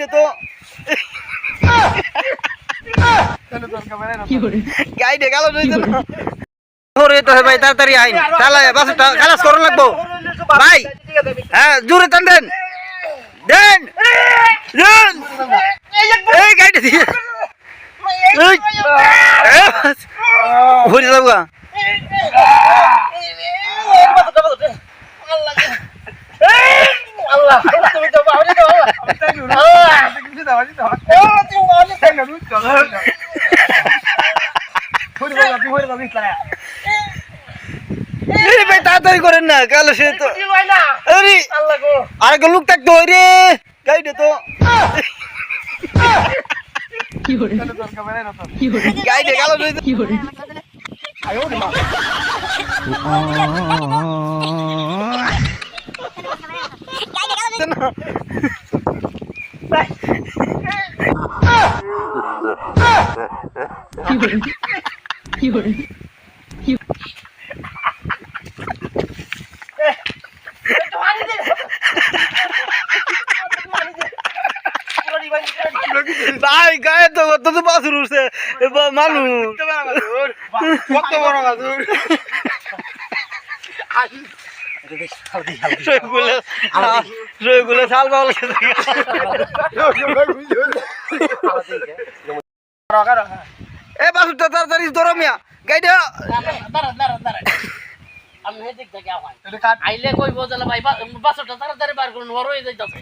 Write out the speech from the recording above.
গাইডে তো গাইডে গেল ধরে তো ভাই তাড়াতাড়ি আইন তাহলে বাসটা খালাস করুন লাগবো ভাই। হ্যাঁ জোরে টান দেন দেন দেন এই গাইডে দিয়ে ঘুরে যাবো আল্লাহ তুমি তো বাবা তো ভাই তাড়াতাড়ি করেন না কালো সে তো আর একটা লোক থাকতো রে গাইডে তো গাইডে গেল ভাই গায়ে তো কত তো বাছুর উঠছে মানুষ কত বড় গাজর রইগুলো শাল বাউল এ বাছুরটা তাড়াতাড়ি ধরো মিয়া গাইডা আমি হেদিক থেকে আইলে কইবো যে ভাই বাসটা তাড়াতাড়ি বার করুন বড় হয়ে যাইতাছে